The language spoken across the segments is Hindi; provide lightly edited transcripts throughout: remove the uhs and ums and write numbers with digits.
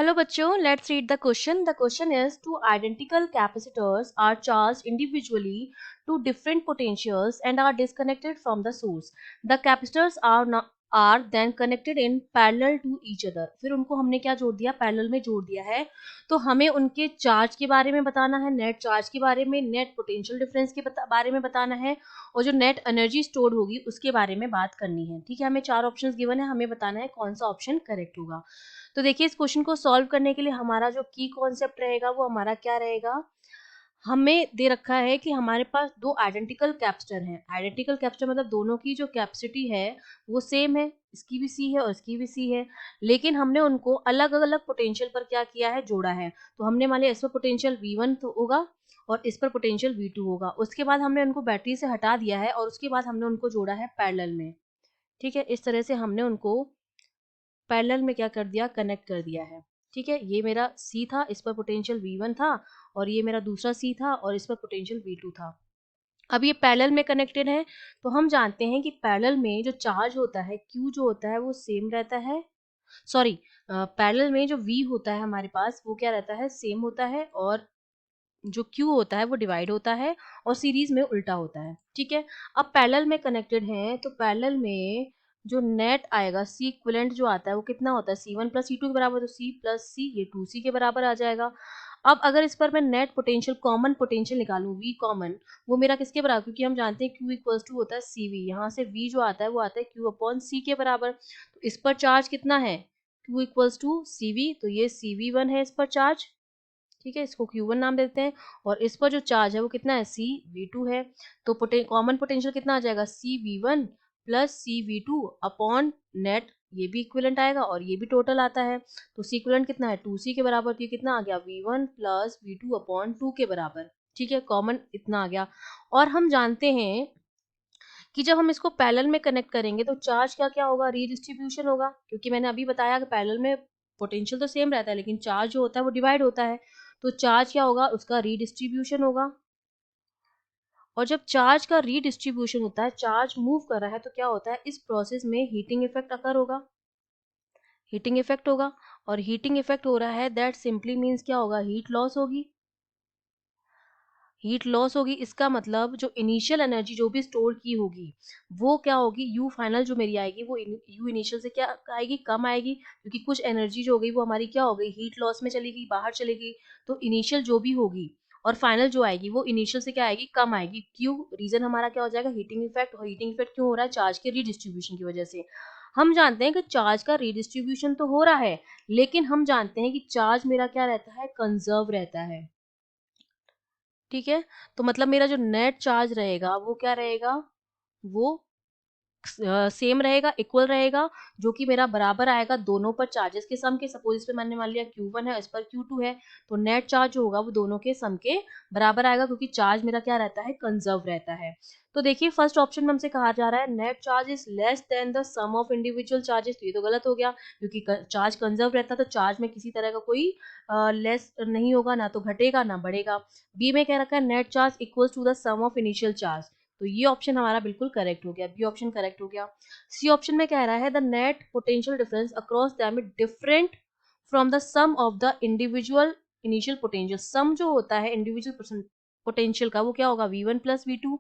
Hello bachcho, let's read the question. The question is two identical capacitors are charged individually to different potentials and are disconnected from the source. The capacitors are then connected in parallel to each other. फिर उनको हमने क्या जोड़ दिया, पैरेलल में जोड़ दिया है. तो हमें उनके चार्ज के बारे में बताना है, नेट चार्ज के बारे में, नेट पोटेंशियल डिफरेंस के बारे में बताना है और जो नेट एनर्जी स्टोर होगी उसके बारे में बात करनी है. ठीक है, हमें 4 ऑप्शंस गिवन है, हमें बताना है कौन सा ऑप्शन करेक्ट होगा. तो देखिए इस क्वेश्चन को सॉल्व करने के लिए हमारा जो की कॉन्सेप्ट रहेगा वो हमारा क्या रहेगा. हमें दे रखा है कि हमारे पास दो आइडेंटिकल कैपेसिटर हैं. आइडेंटिकल कैपेसिटर मतलब दोनों की जो कैपेसिटी है वो सेम है, इसकी भी सी है और इसकी भी सी है, लेकिन हमने उनको अलग अलग पोटेंशियल पर क्या किया है, जोड़ा है. तो हमने मान लिया इस पर पोटेंशियल V1 तो होगा और इस पर पोटेंशियल V2 होगा. उसके बाद हमने उनको बैटरी से हटा दिया है और उसके बाद हमने उनको जोड़ा है पैरेलल में. ठीक है, इस तरह से हमने उनको पैरेलल में क्या कर दिया, कनेक्ट कर दिया है. ठीक है, ये मेरा C था, इस पर पोटेंशियल V1 था और ये मेरा दूसरा C था और इस पर पोटेंशियल V2 था. अब ये पैरेलल में कनेक्टेड है तो हम जानते हैं कि पैरेलल में जो चार्ज होता है Q जो होता है वो सेम रहता है. सॉरी, पैरेलल में जो V होता है हमारे पास वो क्या रहता है, सेम होता है, और जो Q होता है वो डिवाइड होता है और सीरीज में उल्टा होता है. ठीक है, अब पैरेलल में कनेक्टेड हैं तो पैरेलल में जो नेट आएगा C इक्विवेलेंट जो आता है वो कितना होता है, C1 प्लस C2 के बराबर, तो C प्लस C ये 2C के बराबर आ जाएगा. अब अगर इस पर मैं नेट पोटेंशियल, कॉमन पोटेंशियल निकालूं, V कॉमन, वो मेरा किसके बराबर, क्योंकि हम जानते हैं Q इक्वल्स टू होता है CV, यहाँ से V जो आता है वो आता है Q अपॉन C के बराबर. तो इस पर चार्ज कितना है, Q इक्वल्स टू CV, तो ये CV1 है इस पर चार्ज. ठीक है, इसको Q1 नाम देते हैं. और इस पर जो चार्ज है वो कितना है, CV2 है. तो कॉमन पोटेंशियल कितना आ जाएगा, CV1 plus CV2 upon net, ये भी इक्विवेलेंट आएगा और ये भी टोटल आता है. तो C इक्विवेलेंट कितना है, 2C के बराबर, तो ये कितना आ गया, V1 प्लस V2 अपॉन 2 के बराबर. ठीक है, कॉमन इतना आ गया. और हम जानते हैं कि जब हम इसको पैरेलल में कनेक्ट करेंगे तो चार्ज क्या क्या होगा, रीडिस्ट्रीब्यूशन होगा, क्योंकि मैंने अभी बताया कि पैरेलल में पोटेंशियल तो सेम रहता है लेकिन चार्ज जो होता है वो डिवाइड होता है. तो चार्ज क्या होगा, उसका रीडिस्ट्रीब्यूशन होगा. और जब चार्ज का रीडिस्ट्रीब्यूशन होता है, चार्ज मूव कर रहा है, तो क्या होता है, इस प्रोसेस में हीटिंग इफेक्ट अकर होगा, हीटिंग इफेक्ट होगा. और हीटिंग इफेक्ट हो रहा है, दैट सिंपली मीन्स क्या होगा, हीट लॉस होगी. हीट लॉस होगी, इसका मतलब जो इनिशियल एनर्जी जो भी स्टोर की होगी वो क्या होगी, यू फाइनल जो मेरी आएगी वो यू इनिशियल से क्या आएगी, कम आएगी, क्योंकि कुछ एनर्जी जो हो गई वो हमारी क्या हो गई, हीट लॉस में चली गई, बाहर चली गई. तो इनिशियल जो भी होगी और फाइनल जो आएगी वो इनिशियल से क्या आएगी, कम आएगी. क्यों, रीजन हमारा क्या हो जाएगा, हीटिंग इफेक्ट. और हीटिंग इफेक्ट क्यों हो रहा है, चार्ज के रीडिस्ट्रीब्यूशन की वजह से. हम जानते हैं कि चार्ज का रीडिस्ट्रीब्यूशन तो हो रहा है, लेकिन हम जानते हैं कि चार्ज मेरा क्या रहता है, कंजर्व रहता है. ठीक है, तो मतलब मेरा जो नेट चार्ज रहेगा वो क्या रहेगा, वो सेम रहेगा, इक्वल रहेगा, जो कि मेरा बराबर आएगा दोनों पर चार्जेस के सम के. सपोज इस पे मैंने मान लिया Q1 है, इस पर Q2 है, तो नेट चार्ज जो होगा वो दोनों के सम के बराबर आएगा, क्योंकि चार्ज मेरा क्या रहता है, कंजर्व रहता है. तो देखिए फर्स्ट ऑप्शन में हमसे कहा जा रहा है net charge is less than the sum of individual charges. तो ये तो गलत हो गया, क्योंकि चार्ज कंजर्व रहता है तो चार्ज में किसी तरह का कोई लेस नहीं होगा, ना तो घटेगा ना बढ़ेगा. बी में कह रखा है net charge equals to the sum of initial charge. तो ये ऑप्शन हमारा बिल्कुल करेक्ट हो गया, बी ऑप्शन करेक्ट हो गया. सी ऑप्शन में कह रहा है the net potential difference across them is different from the sum of the individual initial potential. Sum जो होता है इंडिविजुअल पोटेंशियल का वो क्या होगा, V1 प्लस V2,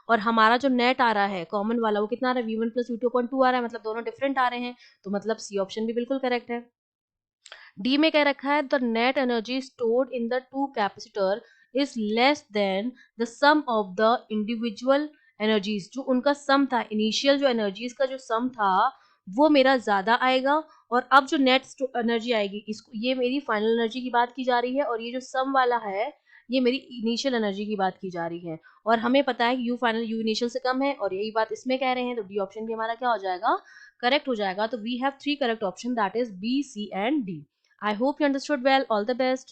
और हमारा जो नेट आ रहा है कॉमन वाला वो कितना आ रहा है, V1 प्लस V2 अपॉन 2 आ रहा है, मतलब दोनों डिफरेंट आ रहे हैं. तो मतलब सी ऑप्शन भी बिल्कुल करेक्ट है. डी में कह रखा है the net energy stored in the two capacitor is less than the sum of the individual energies. जो उनका सम था, इनिशियल जो एनर्जीज का जो सम था वो मेरा ज्यादा आएगा, और अब जो नेट एनर्जी आएगी, इसको, ये मेरी फाइनल एनर्जी की बात की जा रही है, और ये जो सम वाला है ये मेरी इनिशियल एनर्जी की बात की जा रही है. और हमें पता है कि यू फाइनल यू इनिशियल से कम है, और यही बात इसमें कह रहे हैं, तो डी ऑप्शन भी हमारा क्या हो जाएगा, करेक्ट हो जाएगा. तो we have 3 correct option, that is B, C and D. I hope you understood well. All the best.